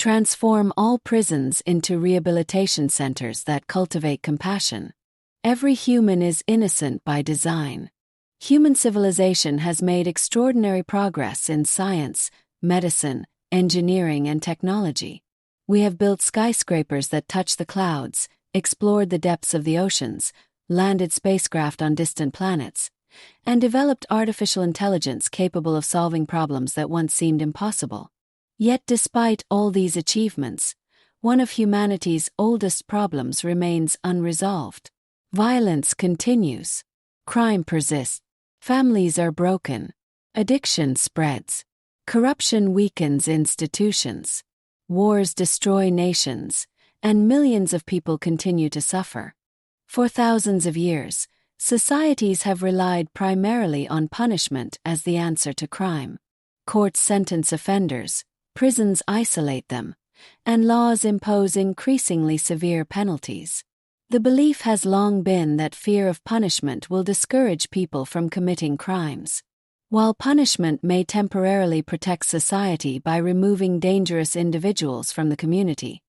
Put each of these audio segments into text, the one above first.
Transform all prisons into rehabilitation centers that cultivate compassion. Every human is innocent by design. Human civilization has made extraordinary progress in science, medicine, engineering, and technology. We have built skyscrapers that touch the clouds, explored the depths of the oceans, landed spacecraft on distant planets, and developed artificial intelligence capable of solving problems that once seemed impossible. Yet despite all these achievements, one of humanity's oldest problems remains unresolved. Violence continues. Crime persists. Families are broken. Addiction spreads. Corruption weakens institutions. Wars destroy nations, and millions of people continue to suffer. For thousands of years, societies have relied primarily on punishment as the answer to crime. Courts sentence offenders, prisons isolate them, and laws impose increasingly severe penalties. The belief has long been that fear of punishment will discourage people from committing crimes. While punishment may temporarily protect society by removing dangerous individuals from the community,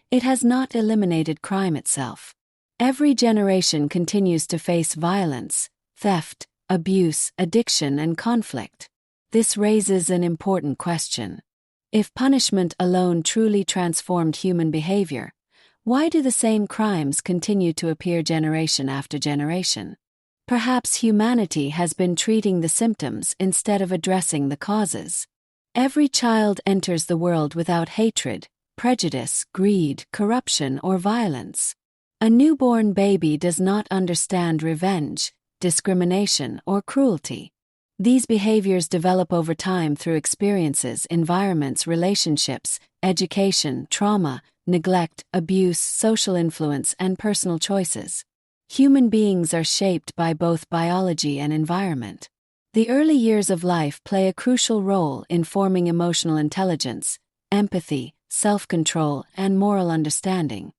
it has not eliminated crime itself. Every generation continues to face violence, theft, abuse, addiction, and conflict. This raises an important question. If punishment alone truly transformed human behavior, why do the same crimes continue to appear generation after generation? Perhaps humanity has been treating the symptoms instead of addressing the causes. Every child enters the world without hatred, prejudice, greed, corruption, or violence. A newborn baby does not understand revenge, discrimination, or cruelty. These behaviors develop over time through experiences, environments, relationships, education, trauma, neglect, abuse, social influence, and personal choices. Human beings are shaped by both biology and environment. The early years of life play a crucial role in forming emotional intelligence, empathy, self-control, and moral understanding.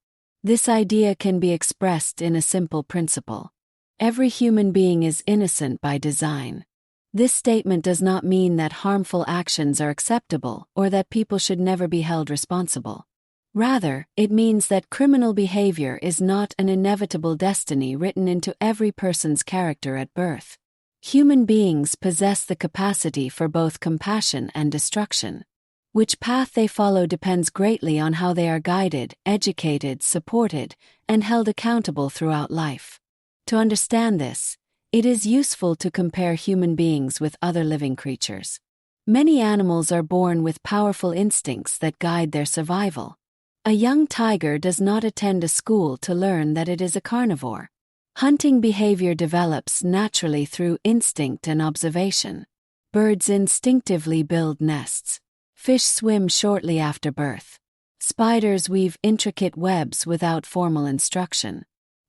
This idea can be expressed in a simple principle. Every human being is innocent by design. This statement does not mean that harmful actions are acceptable or that people should never be held responsible. Rather, it means that criminal behavior is not an inevitable destiny written into every person's character at birth. Human beings possess the capacity for both compassion and destruction. Which path they follow depends greatly on how they are guided, educated, supported, and held accountable throughout life. To understand this, it is useful to compare human beings with other living creatures. Many animals are born with powerful instincts that guide their survival. A young tiger does not attend a school to learn that it is a carnivore. Hunting behavior develops naturally through instinct and observation. Birds instinctively build nests. Fish swim shortly after birth. Spiders weave intricate webs without formal instruction.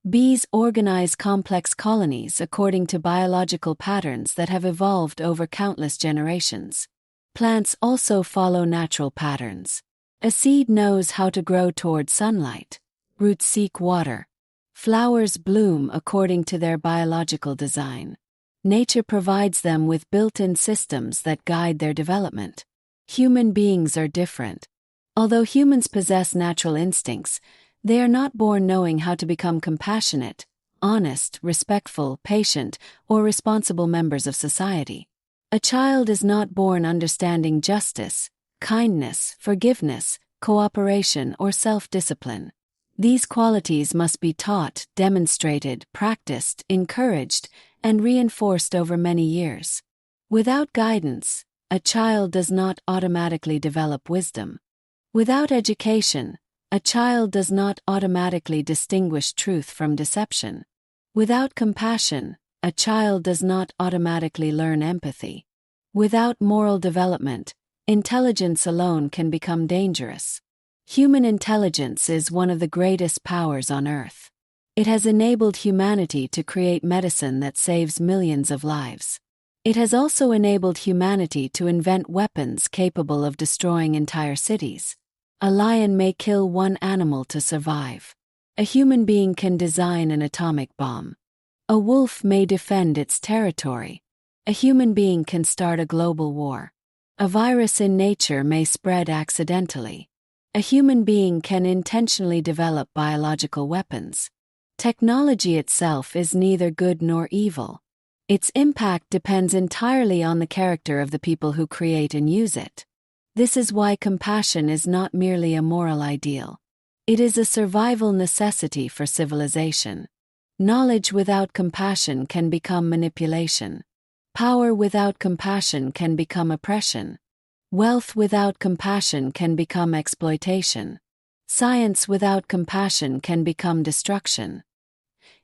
Bees organize complex colonies according to biological patterns that have evolved over countless generations. Plants also follow natural patterns. A seed knows how to grow toward sunlight. Roots seek water. Flowers bloom according to their biological design. Nature provides them with built-in systems that guide their development. Human beings are different. Although humans possess natural instincts, they are not born knowing how to become compassionate, honest, respectful, patient, or responsible members of society. A child is not born understanding justice, kindness, forgiveness, cooperation, or self-discipline. These qualities must be taught, demonstrated, practiced, encouraged, and reinforced over many years. Without guidance, a child does not automatically develop wisdom. Without education, a child does not automatically distinguish truth from deception. Without compassion, a child does not automatically learn empathy. Without moral development, intelligence alone can become dangerous. Human intelligence is one of the greatest powers on Earth. It has enabled humanity to create medicine that saves millions of lives. It has also enabled humanity to invent weapons capable of destroying entire cities. A lion may kill one animal to survive. A human being can design an atomic bomb. A wolf may defend its territory. A human being can start a global war. A virus in nature may spread accidentally. A human being can intentionally develop biological weapons. Technology itself is neither good nor evil. Its impact depends entirely on the character of the people who create and use it. This is why compassion is not merely a moral ideal. It is a survival necessity for civilization. Knowledge without compassion can become manipulation. Power without compassion can become oppression. Wealth without compassion can become exploitation. Science without compassion can become destruction.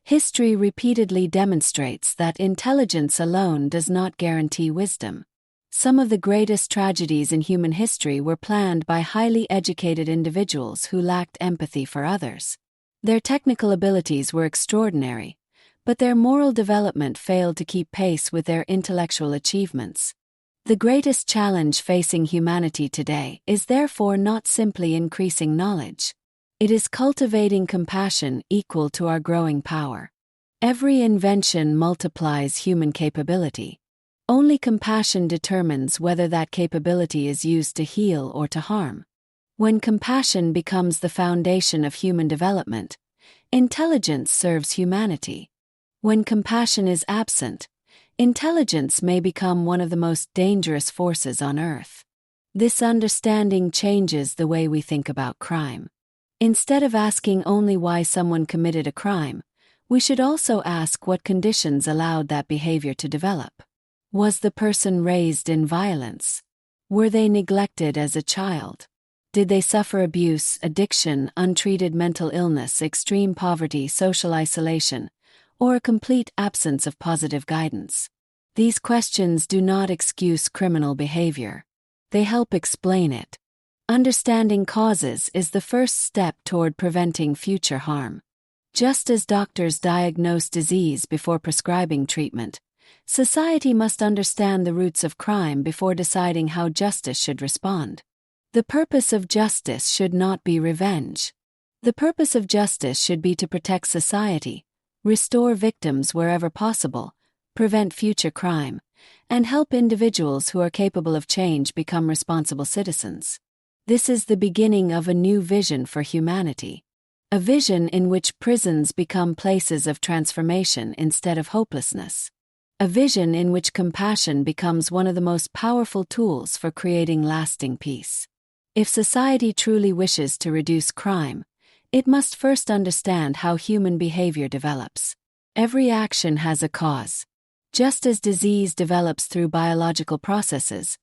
History repeatedly demonstrates that intelligence alone does not guarantee wisdom. Some of the greatest tragedies in human history were planned by highly educated individuals who lacked empathy for others. Their technical abilities were extraordinary, but their moral development failed to keep pace with their intellectual achievements. The greatest challenge facing humanity today is therefore not simply increasing knowledge. It is cultivating compassion equal to our growing power. Every invention multiplies human capability. Only compassion determines whether that capability is used to heal or to harm. When compassion becomes the foundation of human development, intelligence serves humanity. When compassion is absent, intelligence may become one of the most dangerous forces on Earth. This understanding changes the way we think about crime. Instead of asking only why someone committed a crime, we should also ask what conditions allowed that behavior to develop. Was the person raised in violence? Were they neglected as a child? Did they suffer abuse, addiction, untreated mental illness, extreme poverty, social isolation, or a complete absence of positive guidance? These questions do not excuse criminal behavior. They help explain it. Understanding causes is the first step toward preventing future harm. Just as doctors diagnose disease before prescribing treatment, society must understand the roots of crime before deciding how justice should respond. The purpose of justice should not be revenge. The purpose of justice should be to protect society, restore victims wherever possible, prevent future crime, and help individuals who are capable of change become responsible citizens. This is the beginning of a new vision for humanity. A vision in which prisons become places of transformation instead of hopelessness. A vision in which compassion becomes one of the most powerful tools for creating lasting peace. If society truly wishes to reduce crime, it must first understand how human behavior develops. Every action has a cause. Just as disease develops through biological processes,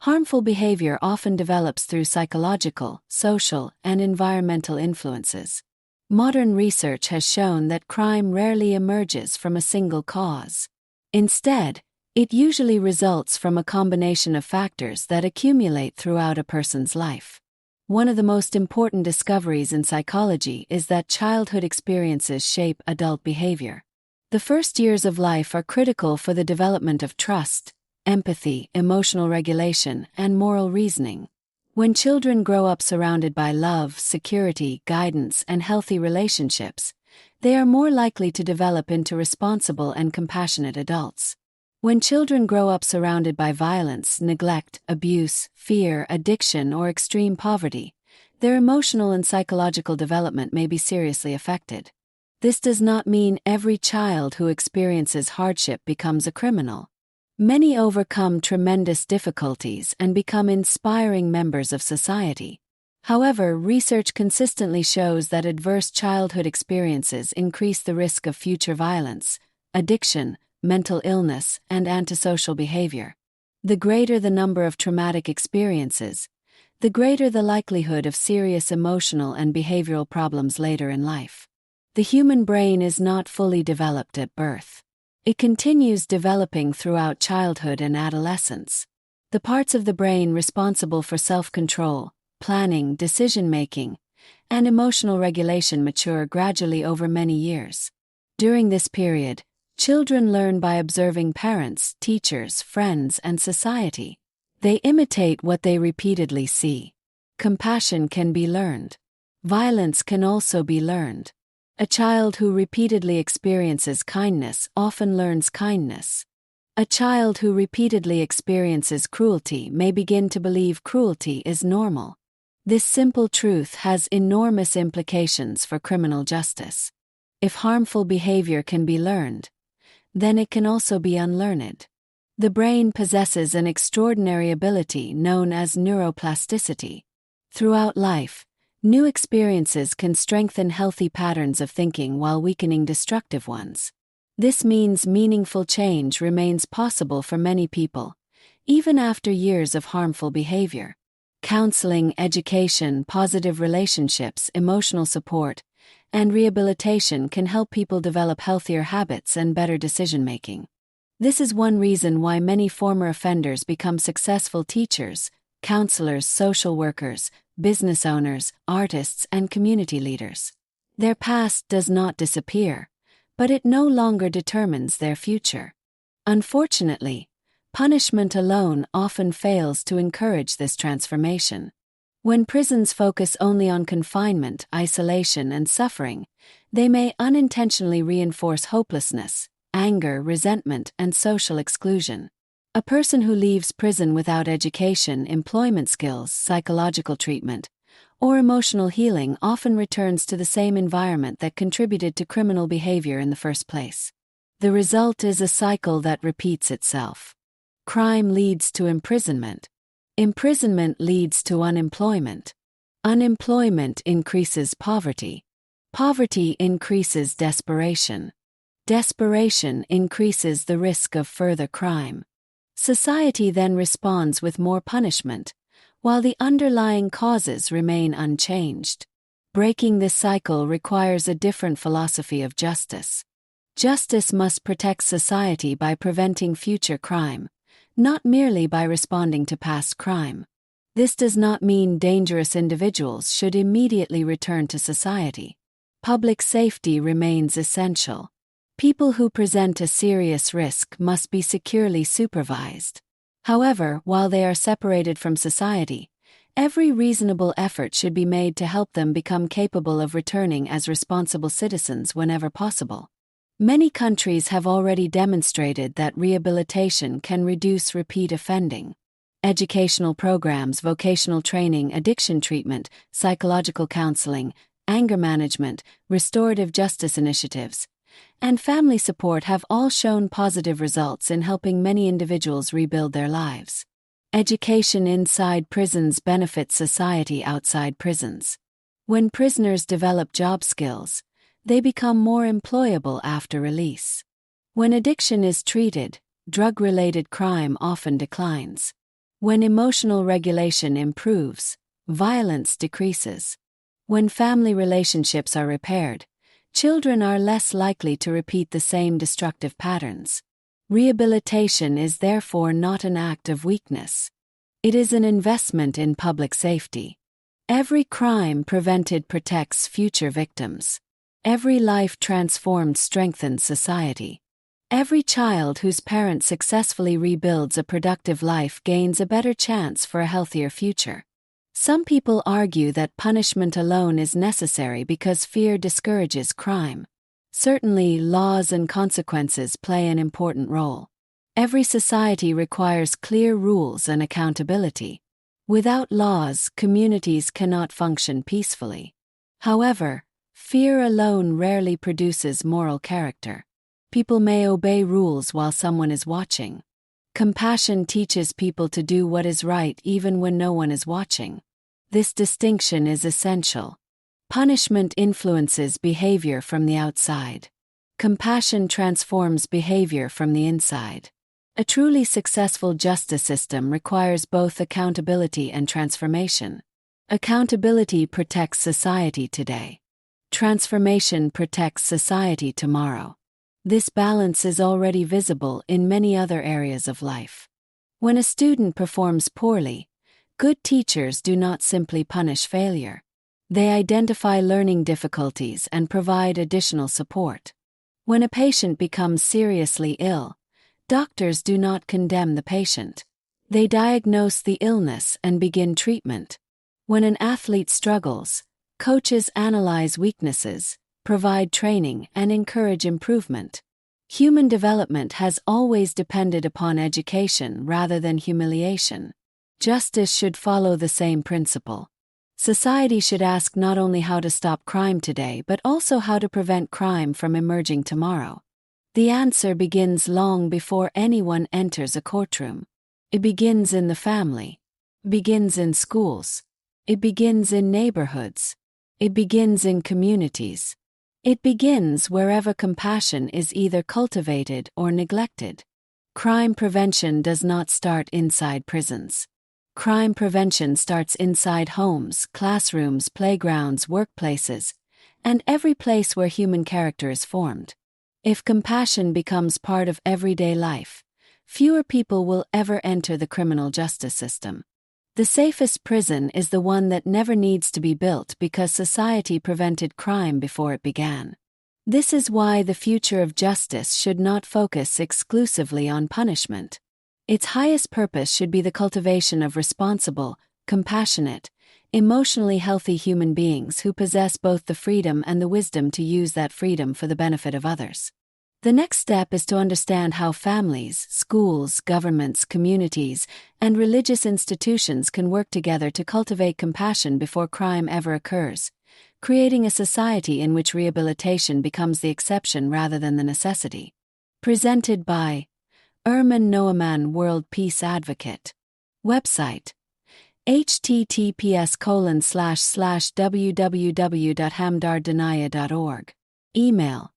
harmful behavior often develops through psychological, social, and environmental influences. Modern research has shown that crime rarely emerges from a single cause. Instead, it usually results from a combination of factors that accumulate throughout a person's life. One of the most important discoveries in psychology is that childhood experiences shape adult behavior. The first years of life are critical for the development of trust, empathy, emotional regulation, and moral reasoning. When children grow up surrounded by love, security, guidance, and healthy relationships, they are more likely to develop into responsible and compassionate adults. When children grow up surrounded by violence, neglect, abuse, fear, addiction, or extreme poverty, their emotional and psychological development may be seriously affected. This does not mean every child who experiences hardship becomes a criminal. Many overcome tremendous difficulties and become inspiring members of society. However, research consistently shows that adverse childhood experiences increase the risk of future violence, addiction, mental illness, and antisocial behavior. The greater the number of traumatic experiences, the greater the likelihood of serious emotional and behavioral problems later in life. The human brain is not fully developed at birth. It continues developing throughout childhood and adolescence. The parts of the brain responsible for self-control, planning, decision-making, and emotional regulation mature gradually over many years. During this period, children learn by observing parents, teachers, friends, and society. They imitate what they repeatedly see. Compassion can be learned. Violence can also be learned. A child who repeatedly experiences kindness often learns kindness. A child who repeatedly experiences cruelty may begin to believe cruelty is normal. This simple truth has enormous implications for criminal justice. If harmful behavior can be learned, then it can also be unlearned. The brain possesses an extraordinary ability known as neuroplasticity. Throughout life, new experiences can strengthen healthy patterns of thinking while weakening destructive ones. This means meaningful change remains possible for many people, even after years of harmful behavior. Counseling, education, positive relationships, emotional support, and rehabilitation can help people develop healthier habits and better decision-making. This is one reason why many former offenders become successful teachers, counselors, social workers, business owners, artists, and community leaders. Their past does not disappear, but it no longer determines their future. Unfortunately, punishment alone often fails to encourage this transformation. When prisons focus only on confinement, isolation, and suffering, they may unintentionally reinforce hopelessness, anger, resentment, and social exclusion. A person who leaves prison without education, employment skills, psychological treatment, or emotional healing often returns to the same environment that contributed to criminal behavior in the first place. The result is a cycle that repeats itself. Crime leads to imprisonment. Imprisonment leads to unemployment. Unemployment increases poverty. Poverty increases desperation. Desperation increases the risk of further crime. Society then responds with more punishment, while the underlying causes remain unchanged. Breaking this cycle requires a different philosophy of justice. Justice must protect society by preventing future crime, not merely by responding to past crime. This does not mean dangerous individuals should immediately return to society. Public safety remains essential. People who present a serious risk must be securely supervised. However, while they are separated from society, every reasonable effort should be made to help them become capable of returning as responsible citizens whenever possible. Many countries have already demonstrated that rehabilitation can reduce repeat offending. Educational programs, vocational training, addiction treatment, psychological counseling, anger management, restorative justice initiatives, and family support have all shown positive results in helping many individuals rebuild their lives. Education inside prisons benefits society outside prisons. When prisoners develop job skills, they become more employable after release. When addiction is treated, drug-related crime often declines. When emotional regulation improves, violence decreases. When family relationships are repaired, children are less likely to repeat the same destructive patterns. Rehabilitation is therefore not an act of weakness. It is an investment in public safety. Every crime prevented protects future victims. Every life transformed strengthens society. Every child whose parent successfully rebuilds a productive life gains a better chance for a healthier future. Some people argue that punishment alone is necessary because fear discourages crime. Certainly, laws and consequences play an important role. Every society requires clear rules and accountability. Without laws, communities cannot function peacefully. However, fear alone rarely produces moral character. People may obey rules while someone is watching. Compassion teaches people to do what is right even when no one is watching. This distinction is essential. Punishment influences behavior from the outside. Compassion transforms behavior from the inside. A truly successful justice system requires both accountability and transformation. Accountability protects society today. Transformation protects society tomorrow. This balance is already visible in many other areas of life. When a student performs poorly, good teachers do not simply punish failure. They identify learning difficulties and provide additional support. When a patient becomes seriously ill, doctors do not condemn the patient. They diagnose the illness and begin treatment. When an athlete struggles, coaches analyze weaknesses, provide training, and encourage improvement. Human development has always depended upon education rather than humiliation. Justice should follow the same principle. Society should ask not only how to stop crime today but also how to prevent crime from emerging tomorrow. The answer begins long before anyone enters a courtroom. It begins in the family. It begins in schools. It begins in neighborhoods. It begins in communities. It begins wherever compassion is either cultivated or neglected. Crime prevention does not start inside prisons. Crime prevention starts inside homes, classrooms, playgrounds, workplaces, and every place where human character is formed. If compassion becomes part of everyday life, fewer people will ever enter the criminal justice system. The safest prison is the one that never needs to be built because society prevented crime before it began. This is why the future of justice should not focus exclusively on punishment. Its highest purpose should be the cultivation of responsible, compassionate, emotionally healthy human beings who possess both the freedom and the wisdom to use that freedom for the benefit of others. The next step is to understand how families, schools, governments, communities, and religious institutions can work together to cultivate compassion before crime ever occurs, creating a society in which rehabilitation becomes the exception rather than the necessity. Presented by Imran Noaman, World Peace Advocate. Website: https://www.hamdardduniya.org. Email: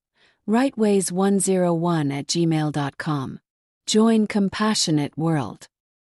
rightways101@gmail.com. Join Compassionate World.